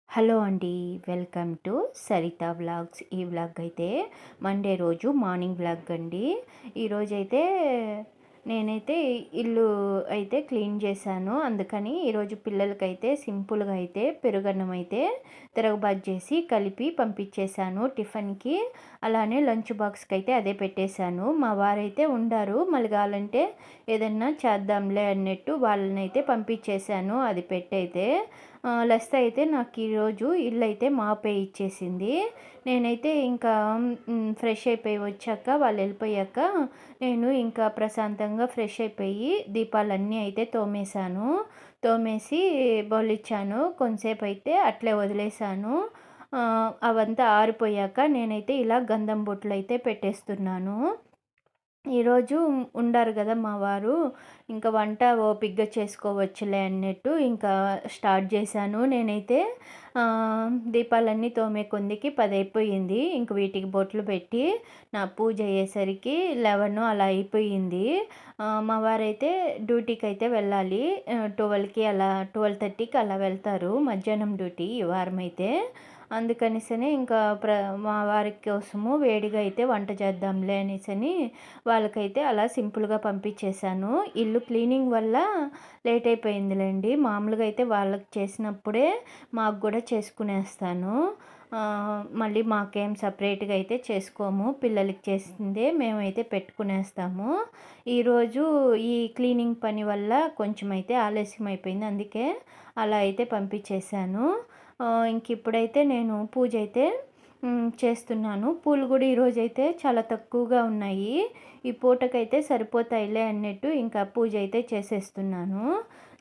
Hello అండి. Welcome to Saritha vlogs. ఈ vlog అయితే మండే రోజు మార్నింగ్ వ్లాగ్ అండి. ఈరోజైతే నేనైతే ఇల్లు అయితే క్లీన్ చేశాను. అందుకని ఈరోజు పిల్లలకైతే సింపుల్గా అయితే పెరుగన్నం అయితే తిరగబాతు చేసి కలిపి పంపించేశాను టిఫిన్కి. అలానే లంచ్ బాక్స్కి అయితే అదే పెట్టేశాను. మా వారైతే ఉండారు, మళ్ళీ కావాలంటే ఏదన్నా చేద్దాంలే అన్నట్టు వాళ్ళనైతే పంపించేశాను అది పెట్టయితే. లస్త అయితే నాకు ఈరోజు ఇల్లు అయితే మాపే ఇచ్చేసింది. నేనైతే ఇంకా ఫ్రెష్ అయిపోయి వచ్చాక వాళ్ళు వెళ్ళిపోయాక నేను ఇంకా ప్రశాంతంగా ఫ్రెష్ అయిపోయి దీపాలన్నీ అయితే తోమేశాను. తోమేసి బౌలిచ్చాను. కొంతసేపు అయితే అట్లే వదిలేశాను. అవంతా ఆరిపోయాక నేనైతే ఇలా గంధం బొట్లు అయితే పెట్టేస్తున్నాను. ఈరోజు ఉండారు కదా మా వారు, ఇంకా వంట ఓపిగ్గా చేసుకోవచ్చులే అన్నట్టు ఇంకా స్టార్ట్ చేశాను. నేనైతే దీపాలన్నీ తోమే కొందికి 10 అయిపోయింది. ఇంక వీటికి బొట్లు పెట్టి నా పూజ అయ్యేసరికి 11 అలా అయిపోయింది. మా వారైతే డ్యూటీకి అయితే వెళ్ళాలి. 12కి అలా 12:30కి అలా వెళ్తారు మధ్యాహ్నం డ్యూటీ ఈ వారం అయితే. అందుకనిసని ఇంకా మా వారి కోసము వేడిగా అయితే వంట చేద్దాంలే అనేసని వాళ్ళకైతే అలా సింపుల్గా పంపించేశాను. ఇల్లు క్లీనింగ్ వల్ల లేట్ అయిపోయిందిలేండి. మామూలుగా అయితే వాళ్ళకి చేసినప్పుడే మాకు కూడా చేసుకునేస్తాను. మళ్ళీ మాకేం సపరేట్గా అయితే చేసుకోము. పిల్లలకి చేసిందే మేమైతే పెట్టుకునేస్తాము. ఈరోజు ఈ క్లీనింగ్ పని వల్ల కొంచెం అయితే ఆలస్యం అయిపోయింది. అందుకే అలా అయితే పంపించేశాను. ఇంక ఇప్పుడైతే నేను పూజ అయితే చేస్తున్నాను. పూలు కూడా ఈరోజైతే చాలా తక్కువగా ఉన్నాయి. ఈ పూటకైతే సరిపోతాయిలే అన్నట్టు ఇంకా పూజ అయితే చేసేస్తున్నాను.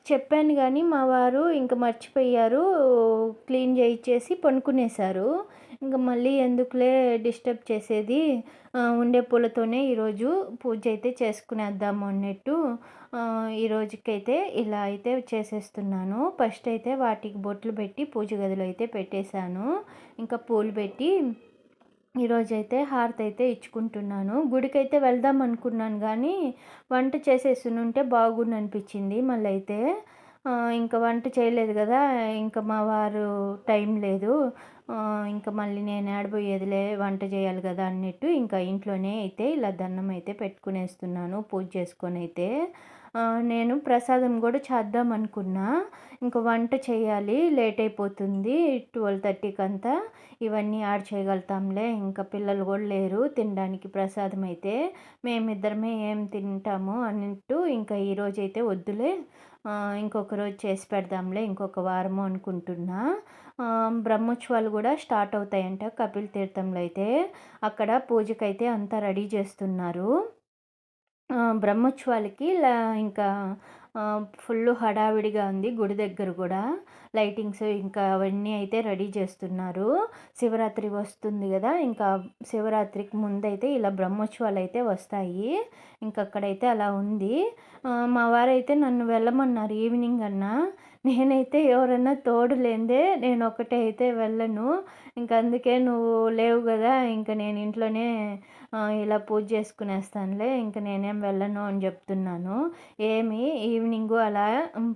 చెప్పాను కానీ మా వారు ఇంక మర్చిపోయారు. క్లీన్ చేయించేసి పనుకునేశారు. ఇంక మళ్ళీ ఎందుకులే డిస్టర్బ్ చేసేది, ఉండే పూలతోనే ఈరోజు పూజ అయితే చేసుకునేద్దాము అన్నట్టు ఈరోజుకైతే ఇలా అయితే చేసేస్తున్నాను. ఫస్ట్ అయితే వాటికి బొట్లు పెట్టి పూజ గదిలో అయితే పెట్టేశాను. ఇంకా పూలు పెట్టి ఈరోజైతే హారతి అయితే ఇచ్చుకుంటున్నాను. గుడికైతే వెళ్దాం అనుకున్నాను కానీ వంట చేసేసునుంటే బాగుండు అనిపించింది. మళ్ళీ అయితే ఇంకా వంట చేయలేదు కదా, ఇంకా మా వారు టైం లేదు, ఇంకా మళ్ళీ నేను ఏడబోయేదిలే వంట చేయాలి కదా అన్నట్టు ఇంకా ఇంట్లోనే అయితే ఇలా దండం అయితే పెట్టుకునేస్తున్నాను పూజ చేసుకొని అయితే. నేను ప్రసాదం కూడా చేద్దాం అనుకున్నా. ఇంక వంట చేయాలి, లేట్ అయిపోతుంది 12:30కి అంతా. ఇవన్నీ యాడ్ చేయగలుగుతాంలే, ఇంకా పిల్లలు కూడా లేరు తినడానికి ప్రసాదం అయితే. మేమిద్దరమే ఏం తింటాము అన్నట్టు ఇంకా ఈరోజైతే వద్దులే, ఇంకొక రోజు చేసి పెడదాంలే ఇంకొక వారము అనుకుంటున్నా. బ్రహ్మోత్సవాలు కూడా స్టార్ట్ అవుతాయంట కపిల్ తీర్థంలో అయితే. అక్కడ పూజకైతే అంతా రెడీ చేస్తున్నారు. బ్రహ్మోత్సవాలకి ఇంకా ఫుల్లు హడావిడిగా ఉంది గుడి దగ్గర కూడా. లైటింగ్స్ ఇంకా అవన్నీ అయితే రెడీ చేస్తున్నారు. శివరాత్రి వస్తుంది కదా, ఇంకా శివరాత్రికి ముందైతే ఇలా బ్రహ్మోత్సవాలు అయితే వస్తాయి. ఇంకక్కడైతే అలా ఉంది. మా వారైతే నన్ను వెళ్ళమన్నారు ఈవినింగ్ అన్నా. నేనైతే ఎవరన్నా తోడు లేనిదే నేను ఒక్కటే అయితే వెళ్ళను. ఇంక అందుకే నువ్వు లేవు కదా, ఇంక నేను ఇంట్లోనే ఇలా పూజ చేసుకునేస్తానులే, ఇంక నేనేం వెళ్ళను అని చెప్తున్నాను. ఏమి ఈవినింగు అలా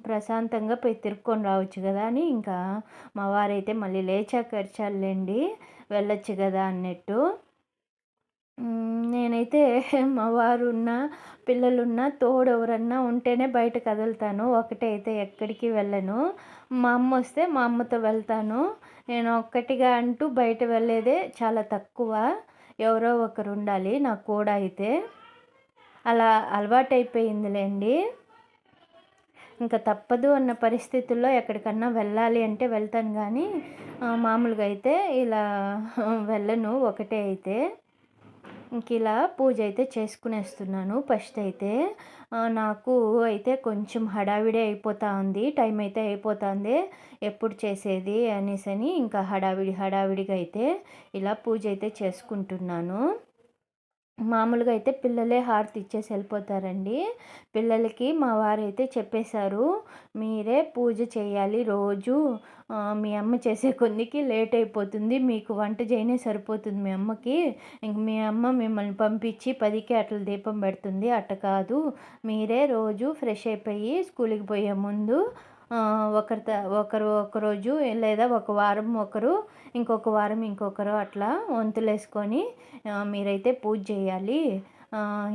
ప్రశాంతంగా పోయి తిరుక్కొని రావచ్చు కదా అని ఇంకా మా వారైతే మళ్ళీ లేచాక అరిచారులేండి, వెళ్ళొచ్చు కదా అన్నట్టు. నేనైతే మా వారున్నా పిల్లలున్నా తోడు ఎవరన్నా ఉంటేనే బయట కదులుతాను. ఒకటే అయితే ఎక్కడికి వెళ్ళను. మా అమ్మ వస్తే మా అమ్మతో వెళ్తాను. నేను ఒక్కటిగా అంటూ బయట వెళ్ళేదే చాలా తక్కువ. ఎవరో ఒకరు ఉండాలి నాకు కూడా అయితే. అలా అలవాటైపోయిందిలేండి. ఇంకా తప్పదు అన్న పరిస్థితుల్లో ఎక్కడికన్నా వెళ్ళాలి అంటే వెళ్తాను కానీ మామూలుగా అయితే ఇలా వెళ్ళను ఒకటే అయితే. ఇంక ఇలా పూజ అయితే చేసుకునేస్తున్నాను. ఫస్ట్ అయితే నాకు అయితే కొంచెం హడావిడి అయిపోతూ ఉంది. టైం అయితే అయిపోతుంది, ఎప్పుడు చేసేది అనేసని ఇంకా హడావిడిగా అయితే ఇలా పూజ అయితే చేసుకుంటున్నాను. మామూలుగా అయితే పిల్లలే హారతి ఇచ్చేసి వెళ్ళిపోతారండి. పిల్లలకి మా వారైతే చెప్పేశారు, మీరే పూజ చేయాలి రోజు, మీ అమ్మ చేసే కొద్దికి లేట్ అయిపోతుంది, మీకు వంట చేయనే సరిపోతుంది మీ అమ్మకి. ఇంక మీ అమ్మ మిమ్మల్ని పంపించి 10కి అట్లా దీపం పెడుతుంది, అట్ట కాదు. మీరే రోజు ఫ్రెష్ అయిపోయి స్కూల్కి పోయే ముందు ఒకరు ఒకరోజు లేదా ఒక వారం ఒకరు, ఇంకొక వారం ఇంకొకరు అట్లా వంతులేసుకొని మీరైతే పూజ చేయాలి.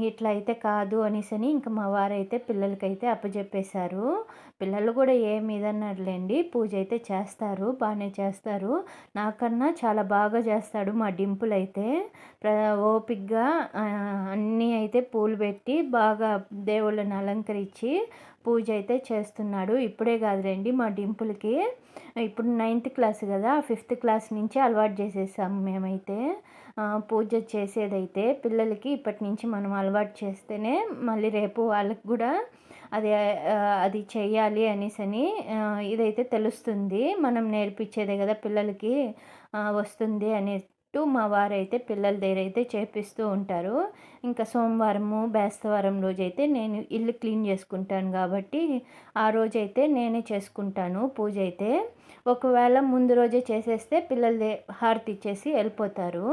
ఇట్లా అయితే కాదు అనేసని ఇంక మా వారైతే పిల్లలకైతే అప్పజెప్పేశారు. పిల్లలు కూడా ఏమి ఇదనరులెండి. పూజ అయితే చేస్తారు. బానే చేస్తారు. నాకన్నా చాలా బాగా చేస్తాడు మా డింపుల్ అయితే. ప్ర ఓపికగా అన్నీ అయితే పూలు పెట్టి బాగా దేవుళ్ళని అలంకరించి పూజ అయితే చేస్తున్నాడు. ఇప్పుడే కాదులెండి మా డింపుల్‌కి ఇప్పుడు 9థ్ క్లాస్ కదా! 5థ్ క్లాస్ నుంచే అలవాటు చేసేసాము మేమైతే. పూజ చేసేదైతే పిల్లలకి ఇప్పటి నుంచి మనం అలవాటు చేస్తేనే మళ్ళీ రేపు వాళ్ళకి కూడా అది అది చెయ్యాలి అనేసని ఇదైతే తెలుస్తుంది. మనం నేర్పించేదే కదా పిల్లలకి వస్తుంది అనేట్టు మా వారైతే పిల్లల దగ్గరైతే చేపిస్తూ ఉంటారు. ఇంకా సోమవారము, బేస్తవారం రోజైతే నేను ఇల్లు క్లీన్ చేసుకుంటాను కాబట్టి ఆ రోజైతే నేనే చేసుకుంటాను పూజ అయితే. ఒకవేళ ముందు రోజే చేసేస్తే పిల్లలది హారతి ఇచ్చేసి వెళ్ళిపోతారు.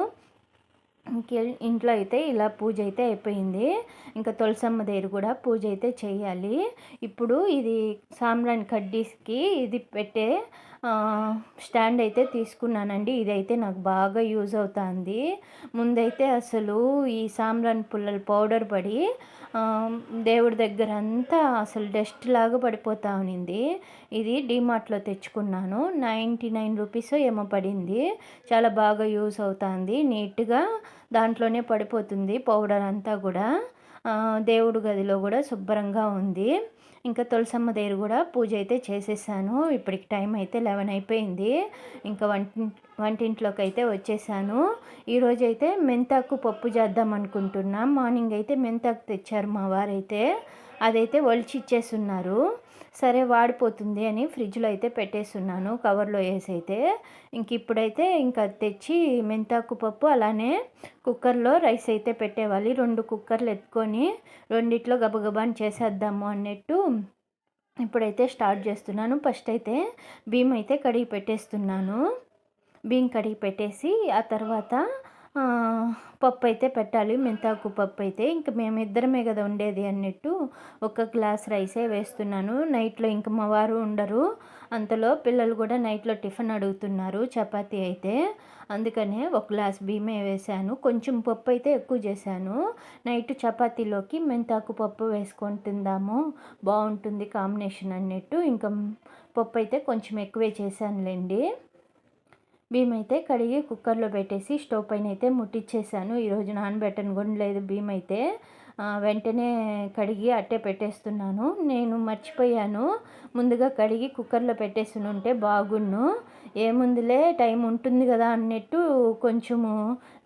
ఇంట్లో అయితే ఇలా పూజ అయితే అయిపోయింది. ఇంకా తులసమ్మ దగ్గర కూడా పూజ అయితే చేయాలి. ఇప్పుడు ఇది సాంబ్రాణి కడ్డీస్కి ఇది పెట్టే స్టాండ్ అయితే తీసుకున్నానండి. ఇదైతే నాకు బాగా యూజ్ అవుతుంది. ముందైతే అసలు ఈ సాంబ్రాణి పుల్లల పౌడర్ పడి దేవుడి దగ్గర అంతా అసలు డస్ట్ లాగా పడిపోతూ ఉన్నింది. ఇది డీమార్ట్లో తెచ్చుకున్నాను. 99 రూపీస్ ఏమో పడింది. చాలా బాగా యూజ్ అవుతుంది. నీట్గా దాంట్లోనే పడిపోతుంది పౌడర్ అంతా కూడా. దేవుడి గదిలో కూడా శుభ్రంగా ఉంది. ఇంకా తులసమ్మ దగ్గర కూడా పూజ అయితే చేసేసాను. ఇప్పటికి టైం అయితే 11 అయిపోయింది. ఇంకా వంటింట్లోకి అయితే వచ్చేసాను. ఈరోజైతే మెంతాకు పప్పు చేద్దాం అనుకుంటున్నాం. మార్నింగ్ అయితే మెంతాకు తెచ్చారు మా వారైతే. అదైతే ఒలిచి ఇచ్చేస్తున్నారు. సరే వాడిపోతుంది అని ఫ్రిడ్జ్లో అయితే పెట్టేస్తున్నాను కవర్లో వేసి అయితే. ఇప్పుడైతే ఇంకా తెచ్చి మెంతాకు పప్పు అలానే కుక్కర్లో రైస్ అయితే పెట్టేవాలి. 2 కుక్కర్లు ఎత్తుకొని రెండిట్లో గబగబాని చేసేద్దాము అన్నట్టు ఇప్పుడైతే స్టార్ట్ చేస్తున్నాను. ఫస్ట్ అయితే బియ్యం అయితే కడిగి పెట్టేస్తున్నాను. బియ్యం కడిగి పెట్టేసి ఆ తర్వాత పప్పు అయితే పెట్టాలి. మెంతాకు పప్పు అయితే ఇంక మేమిద్దరమే కదా ఉండేది అన్నట్టు ఒక గ్లాస్ రైసే వేస్తున్నాను. నైట్లో ఇంక మా వారు ఉండరు. అంతలో పిల్లలు కూడా నైట్లో టిఫిన్ అడుగుతున్నారు చపాతీ అయితే. అందుకనే ఒక గ్లాస్ బియ్యమే వేశాను. కొంచెం పప్పు అయితే ఎక్కువ చేశాను. నైట్ చపాతీలోకి మెంతాకు పప్పు వేసుకొని తిందాము, బాగుంటుంది కాంబినేషన్ అన్నట్టు ఇంకా పప్పు అయితే కొంచెం ఎక్కువే చేశానులేండి. బియ్యం అయితే కడిగి కుక్కర్లో పెట్టేసి స్టవ్ పైన అయితే ముట్టించేసాను. ఈరోజు నానబెట్టను కూడా లేదు బియ్యం అయితే. వెంటనే కడిగి అట్టే పెట్టేస్తున్నాను. నేను మర్చిపోయాను, ముందుగా కడిగి కుక్కర్లో పెట్టేసి ఉంటే బాగున్ను. ఏముందిలే టైం ఉంటుంది కదా అన్నట్టు కొంచెము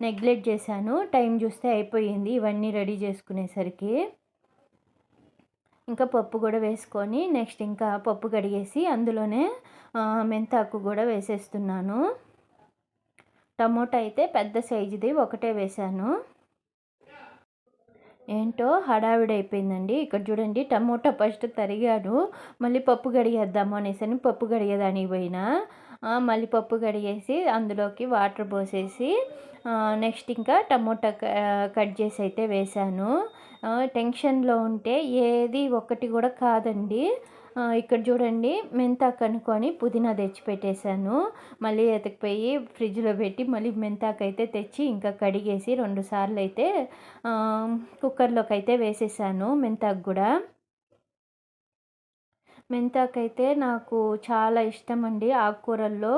నెగ్లెక్ట్ చేశాను. టైం చూస్తే అయిపోయింది ఇవన్నీ రెడీ చేసుకునేసరికి. ఇంకా పప్పు కూడా వేసుకొని నెక్స్ట్ ఇంకా పప్పు కడిగేసి అందులోనే మెంతాకు కూడా వేసేస్తున్నాను. టమోటా అయితే పెద్ద సైజుది ఒకటే వేశాను. ఏంటో హడావిడి అయిపోయిందండి. ఇక్కడ చూడండి టమోటా ఫస్ట్ తరిగాను. మళ్ళీ పప్పు కడిగేద్దాము అనేసని పప్పు కడిగేదానికి పోయినా. మళ్ళీ పప్పు కడిగేసి అందులోకి వాటర్ పోసేసి నెక్స్ట్ ఇంకా టమోటా కట్ చేసి అయితే వేశాను. టెన్షన్లో ఉంటే ఏది ఒక్కటి కూడా కాదండి. ఇక్కడ చూడండి మెంతాకు అనుకొని పుదీనా తెచ్చి పెట్టేశాను. మళ్ళీ ఎతకపోయి ఫ్రిడ్జ్లో పెట్టి మళ్ళీ మెంతాకు అయితే తెచ్చి ఇంకా కడిగేసి 2 సార్లు అయితే కుక్కర్లోకి అయితే వేసేసాను మెంతాకు కూడా. మెంతాకైతే నాకు చాలా ఇష్టమండి ఆకుకూరల్లో.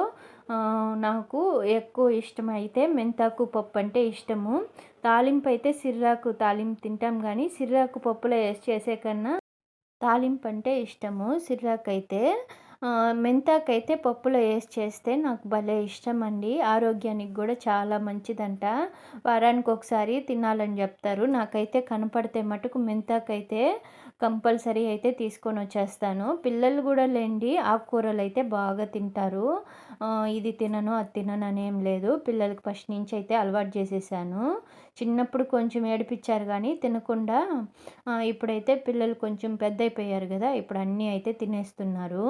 నాకు ఎక్కువ ఇష్టమైతే మెంతాకు పప్పు అంటే ఇష్టము. తాలింపు అయితే సిర్రాకు తాలింపు తింటాం కానీ సిర్రాకు పప్పులో వేసి చేసే కన్నా తాలింపు అంటే ఇష్టము. సిర్రాకైతే మెంతాకైతే పప్పులో వేసి చేస్తే నాకు భలే ఇష్టమండి. ఆరోగ్యానికి కూడా చాలా మంచిదంట. వారానికి ఒకసారి తినాలని చెప్తారు. నాకైతే కనపడితే మటుకు మెంతాకైతే కంపల్సరీ అయితే తీసుకొని వచ్చేస్తాను. పిల్లలు కూడా లేండి ఆకుకూరలు అయితే బాగా తింటారు. ఇది తినను అది తినను అని ఏం లేదు. పిల్లలకి ఫస్ట్ నుంచి అయితే అలవాటు చేసేసాను. చిన్నప్పుడు కొంచెం ఏడిపించారు కానీ తినకుండా ఇప్పుడైతే పిల్లలు కొంచెం పెద్ద అయిపోయారు కదా, ఇప్పుడు అన్నీ అయితే తినేస్తున్నారు.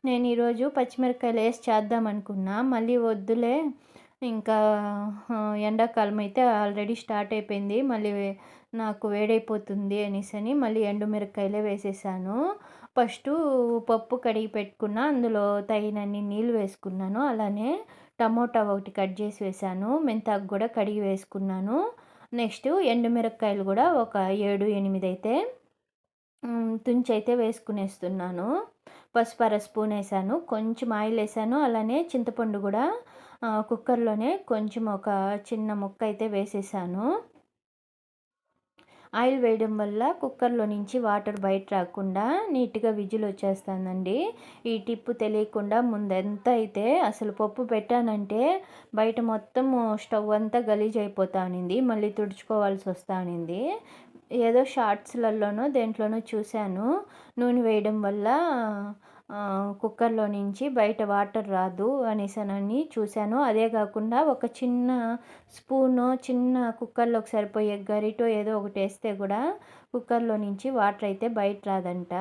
నేను ఈరోజు పచ్చిమిరపకాయలు వేసి చేద్దాం అనుకున్నా, మళ్ళీ వద్దులే ఇంకా ఎండాకాలం అయితే ఆల్రెడీ స్టార్ట్ అయిపోయింది, మళ్ళీ నాకు వేడైపోతుంది అనేసని మళ్ళీ ఎండుమిరపకాయలే వేసేసాను. ఫస్టు పప్పు కడిగి పెట్టుకున్న, అందులో తగినన్ని నీళ్ళు వేసుకున్నాను. అలానే టమోటా ఒకటి కట్ చేసి వేశాను. మెంతాకు కూడా కడిగి వేసుకున్నాను. నెక్స్ట్ ఎండుమిరపకాయలు కూడా ఒక 7, 8 అయితే తుంచైతే వేసుకునేస్తున్నాను. పసుపు అర స్పూన్ వేసాను. కొంచెం ఆయిల్ వేసాను. అలానే చింతపండు కూడా కుక్కర్‌లోనే కొంచెం ఒక చిన్న ముక్క అయితే వేసేసాను. ఆయిల్ వేయడం వల్ల కుక్కర్‌లో నుంచి వాటర్ బయట రాకుండా నీట్‌గా విజిల్ వచ్చేస్తుందండి. ఈ టిప్ తెలియకుండా ముందంతా అయితే అసలు పప్పు పెట్టానంటే బయట మొత్తము స్టవ్ అంతా గలీజ్ అయిపోతా ఉనింది. మళ్ళీ తుడుచుకోవాల్సి వస్తా ఉనింది. ఏదో షార్ట్స్‌లలోనో దేంట్లోనో చూశాను. నూనె వేయడం వల్ల కుక్కర్‌లో నుంచి బయట వాటర్ రాదు అనేసనని చూశాను. అదే కాకుండా ఒక చిన్న స్పూనో, చిన్న కుక్కర్‌లోకి సరిపోయే గరిటో ఏదో ఒకటేస్తే కూడా కుక్కర్‌లో నుంచి వాటర్ అయితే బయట రాదంట.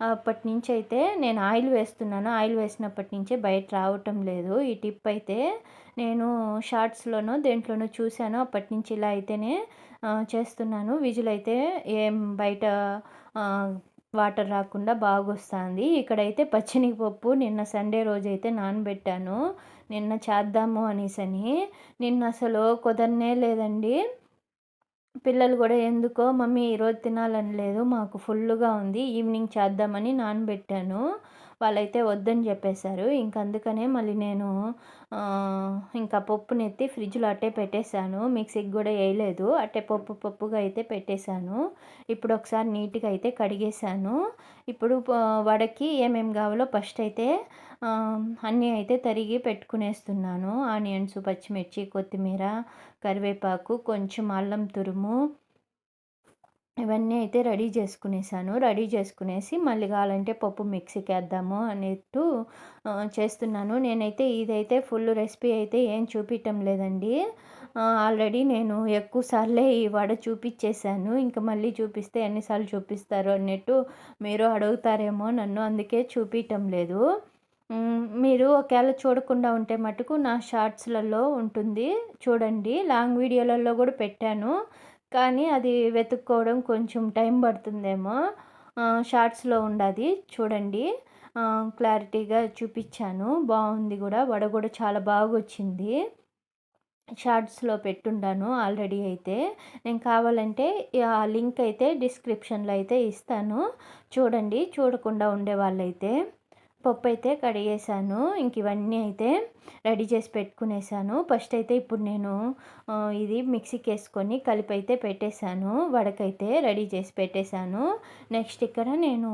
అప్పటినుంచైతే నేను ఆయిల్ వేస్తున్నాను. ఆయిల్ వేసినప్పటి నుంచే బయట రావటం లేదు. ఈ టిప్ అయితే నేను షార్ట్స్‌లోనో దేంట్లోనో చూశాను. అప్పటినుంచి ఇలా అయితేనే చేస్తున్నాను. విజిల్ అయితే ఏం బయట వాటర్ రాకుండా బాగొస్తుంది. ఇక్కడైతే పచ్చెనగపప్పు నిన్న సండే రోజైతే నానబెట్టాను. నిన్న చేద్దాము అనేసని. నిన్న అసలు కుదరనే లేదండి. పిల్లలు కూడా ఎందుకో మమ్మీ ఈరోజు తినాలని లేదు, మాకు ఫుల్లుగా ఉంది, ఈవినింగ్ చేద్దామని నానబెట్టాను. వాళ్ళైతే వద్దని చెప్పేశారు. ఇంక అందుకనే మళ్ళీ నేను ఇంకా పప్పునెత్తి ఫ్రిడ్జ్‌లో అట్టే పెట్టేశాను. మిక్సీకి కూడా వేయలేదు. అట్టే పప్పుగా అయితే పెట్టేశాను. ఇప్పుడు ఒకసారి నీట్‌గా అయితే కడిగేశాను. ఇప్పుడు వడకి ఏమేమి కావాలో ఫస్ట్ అయితే అన్నీ అయితే తరిగి పెట్టుకునేస్తున్నాను. ఆనియన్స్, పచ్చిమిర్చి, కొత్తిమీర, కరివేపాకు, కొంచెం అల్లం తురుము ఇవన్నీ అయితే రెడీ చేసుకునేసాను. రెడీ చేసుకునేసి మళ్ళీ కావాలంటే పప్పు మిక్సీకేద్దాము అన్నట్టు చేస్తున్నాను. నేనైతే ఇదైతే ఫుల్ రెసిపీ అయితే ఏం చూపియటం లేదండి. ఆల్రెడీ నేను ఎక్కువ సార్లే ఈ వడ చూపిచ్చేసాను. ఇంక మళ్ళీ చూపిస్తే ఎన్నిసార్లు చూపిస్తారు అన్నట్టు మీరు అడుగుతారేమో నన్ను, అందుకే చూపియటం లేదు. మీరు ఒకవేళ చూడకుండా ఉంటే మటుకు నా షార్ట్స్‌లలో ఉంటుంది చూడండి. లాంగ్ వీడియోలలో కూడా పెట్టాను. కానీ అది వెతుక్కోవడం కొంచెం టైం పడుతుందేమో. షార్ట్స్‌లో ఉండాది చూడండి. క్లారిటీగా చూపిచ్చాను. బావుంది గూడా. వడ గూడా చాలా బాగొచ్చింది. షార్ట్స్‌లో పెట్టుండాను ఆల్రెడీ అయితే. నేను కావాలంటే ఆ లింక్ అయితే డిస్క్రిప్షన్‌లో అయితే ఇస్తాను. చూడండి చూడకుండా ఉండేవాళ్ళైతే. పప్పైతే కడిగేసాను. ఇంక ఇవన్నీ అయితే రెడీ చేసి పెట్టుకునేసాను. ఫస్ట్ అయితే ఇప్పుడు నేను ఇది మిక్సీకేసుకొని కలిపైతే పెట్టేశాను. వడకైతే రెడీ చేసి పెట్టేశాను. నెక్స్ట్ ఇక్కడ నేను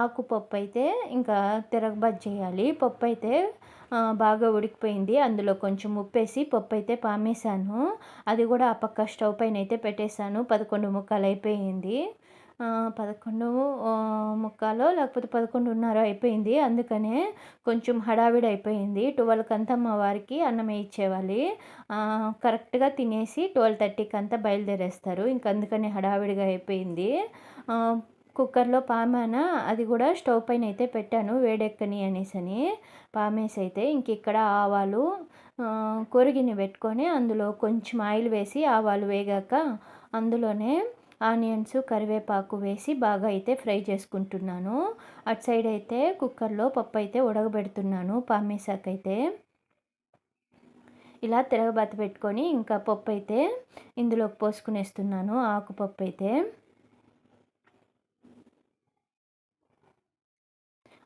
ఆకుపప్పు అయితే ఇంకా తిరగబాతు చేయాలి. పప్పైతే బాగా ఉడికిపోయింది. అందులో కొంచెం ఉప్పేసి పప్పైతే పామేశాను. అది కూడా ఆ పక్క స్టవ్ పైన అయితే పెట్టేశాను. 11:45 అయిపోయింది. 11 ముక్కాలో లేకపోతే 11:30 అయిపోయింది. అందుకనే కొంచెం హడావిడి అయిపోయింది. 12కంతా మా వారికి అన్నం వేయించేవాలి. కరెక్ట్‌గా తినేసి 12:30కి అంతా బయలుదేరేస్తారు. ఇంక అందుకని హడావిడిగా అయిపోయింది. కుక్కర్‌లో పామాన అది కూడా స్టవ్ పైన అయితే పెట్టాను వేడెక్కని అనేసని. పామేసి అయితే ఇంక ఇక్కడ ఆవాలు కొరిగిని పెట్టుకొని అందులో కొంచెం ఆయిల్ వేసి ఆవాలు వేగాక అందులోనే ఆనియన్స్, కరివేపాకు వేసి బాగా అయితే ఫ్రై చేసుకుంటున్నాను. అటు సైడ్ అయితే కుక్కర్‌లో పప్పు అయితే ఉడకబెడుతున్నాను పామేసాకైతే. ఇలా తిరగబాత పెట్టుకొని ఇంకా పప్పు అయితే ఇందులోకి పోసుకునేస్తున్నాను ఆకుపప్పు అయితే.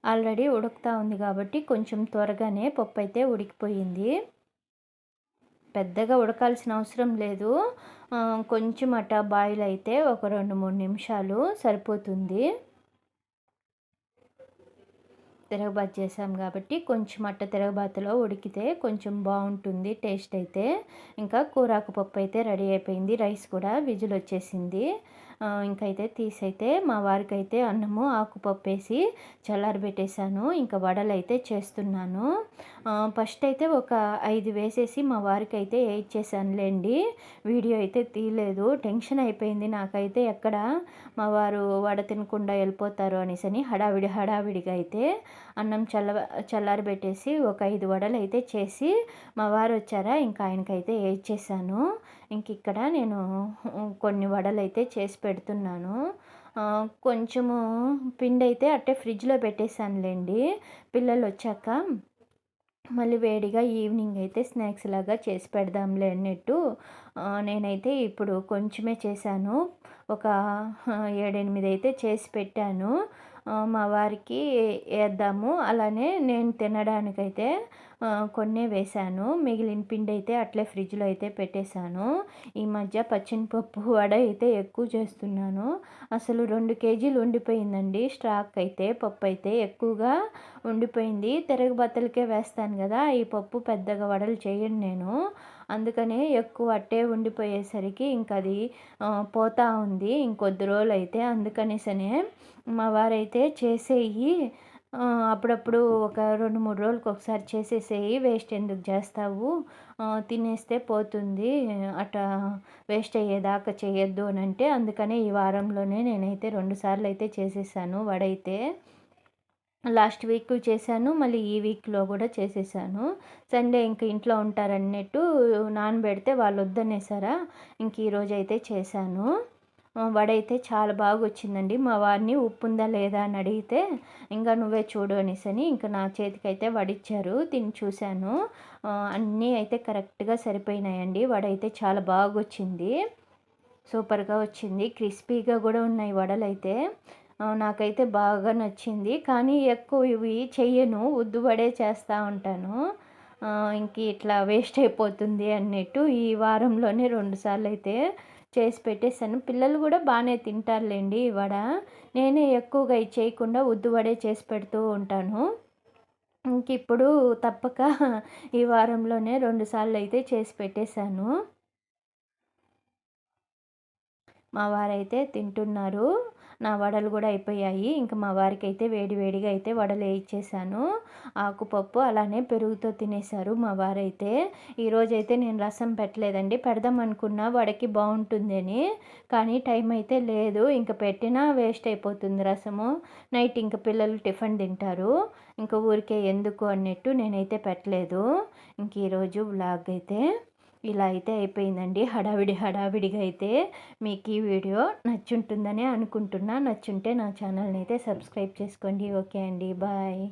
ఆల్రెడీ ఉడుకుతా ఉంది కాబట్టి కొంచెం త్వరగానే పప్పు అయితే ఉడికిపోయింది. పెద్దగా ఉడకాల్సిన అవసరం లేదు. కొంచెం అట్టా బాయిల్ అయితే ఒక 2, 3 నిమిషాలు సరిపోతుంది. తిరగబాతు చేసాం కాబట్టి కొంచెం అట్ట తిరగబాతులో ఉడికితే కొంచెం బాగుంటుంది టేస్ట్ అయితే. ఇంకా కూరాకు పప్పు అయితే రెడీ అయిపోయింది. రైస్ కూడా విజిల్ వచ్చేసింది. ఇంకైతే తీసైతే మా వారికైతే అన్నము ఆకుపప్పు వేసి చల్లారబెట్టేసాను. ఇంకా వడలు అయితే చేస్తున్నాను. ఫస్ట్ అయితే ఒక 5 వేసేసి మా వారికైతే వేయించేసానులేండి. వీడియో అయితే తీయలేదు. టెన్షన్ అయిపోయింది నాకైతే, ఎక్కడ మా వారు వడ తినకుండా వెళ్ళిపోతారు అనేసని హడావిడిగా అయితే అన్నం చల్లారబెట్టేసి ఒక 5 వడలు అయితే చేసి మా వారు వచ్చారా ఇంకా ఆయనకైతే వేయించేసాను. ఇంక ఇక్కడ నేను కొన్ని వడలు అయితే చేసి పెడుతున్నాను. కొంచెము పిండైతే అట్టే ఫ్రిడ్జ్‌లో పెట్టేసానులెండి. పిల్లలొచ్చాక మళ్ళీ వేడిగా ఈవినింగ్ అయితే స్నాక్స్ లాగా చేసి పెడదాంలే అన్నట్టు నేనైతే ఇప్పుడు కొంచెమే చేశాను. ఒక 7, 8 అయితే చేసి పెట్టాను. మా వారికి ఏద్దాము. అలానే నేను తినడానికైతే కొన్నే వేశాను. మిగిలిన పిండైతే అట్లే ఫ్రిడ్జ్‌లో అయితే పెట్టేశాను. ఈ మధ్య పచ్చెనపప్పు వడ అయితే ఎక్కువ చేస్తున్నాను. అసలు 2 కేజీలు ఉండిపోయిందండి స్టాక్ అయితే, పప్పయితే ఎక్కువగా ఉండిపోయింది. తిరగబత్తలకే వేస్తాను గదా! ఈ పప్పు పెద్దగా వడలు చేయను నేను. అందుకనే ఎక్కువ అట్టే ఉండిపోయేసరికి ఇంకది పోతా ఉంది. ఇంకొద్ది రోజులైతే అందుకనేసనే మా వారైతే చేసేయి అప్పుడప్పుడు ఒక 2, 3 రోజులకొకసారి చేసేసేయి. వేస్ట్ ఎందుకు జేస్తావు? తినేస్తే పోతుంది. అట్టా వేస్ట్ అయ్యేదాకా చేయొద్దు అనంటే, అందుకనే ఈ వారంలోనే నేనైతే 2 సార్లయితే చేసేసాను వడైతే. లాస్ట్ వీక్ చేశాను. మళ్ళీ ఈ వీక్‌లో గూడా చేసేసాను. సండే ఇంక ఇంట్లో ఉంటారన్నట్టు నానబెడితే వాళ్ళొద్దనేసారా, ఇంక ఈరోజైతే చేశాను. వడైతే చాలా బాగొచ్చిందండి. మా వారిని ఉప్పుందా లేదా అని అడిగితే, "ఇంగా నువ్వే చూడు" అనేసని ఇంక నా చేతికైతే వడిచ్చారు. తిని చూశాను. అన్నీ అయితే కరెక్ట్‌గా సరిపోయినాయండి. వడైతే చాలా బాగొచ్చింది. సూపర్‌గా వచ్చింది. క్రిస్పీగా గూడా ఉన్నాయి వడలైతే. నాకైతే బాగా నచ్చింది. కానీ ఎక్కువ ఇవి చెయ్యను. ఉద్దువడే చేస్తా ఉంటాను. ఇంక ఇట్లా వేస్ట్ అయిపోతుంది అన్నట్టు ఈ వారంలోనే 2 సార్లయితే చేసి పెట్టేసాను. పిల్లలు గూడా బానే తింటారులెండి ఈ వడ. నేనే ఎక్కువగా ఇది చేయకుండా ఉద్దువడే చేసి పెడుతూ ఉంటాను. ఇంకిప్పుడు తప్పక ఈ వారంలోనే 2 సార్లయితే చేసి పెట్టేశాను. మా వారైతే తింటున్నారు. నా వడలు గూడా అయిపోయాయి. ఇంక మా వారికైతే వేడి వేడిగా అయితే వడలేయిచ్చేసాను. ఆకుపప్పు అలానే పెరుగుతో తినేశారు మా వారైతే. ఈరోజైతే నేను రసం పెట్టలేదండి. పెడదాం అనుకున్నా వడకి బావుంటుందని. కానీ టైం అయితే లేదు. ఇంక పెట్టినా వేస్ట్ అయిపోతుంది రసము. నైట్ ఇంక పిల్లలు టిఫిన్ తింటారు. ఇంక ఊరికే ఎందుకు అన్నట్టు నేనైతే పెట్టలేదు. ఇంక ఈరోజు వ్లాగ్ అయితే ఇలా అయితే అయిపోయిందండి. హడావిడిగా అయితే మీకు ఈ వీడియో నచ్చుంటుందని అనుకుంటున్నా. నచ్చుంటే నా ఛానల్‌ని అయితే సబ్స్క్రైబ్ చేసుకోండి. ఓకే అండి. బాయ్.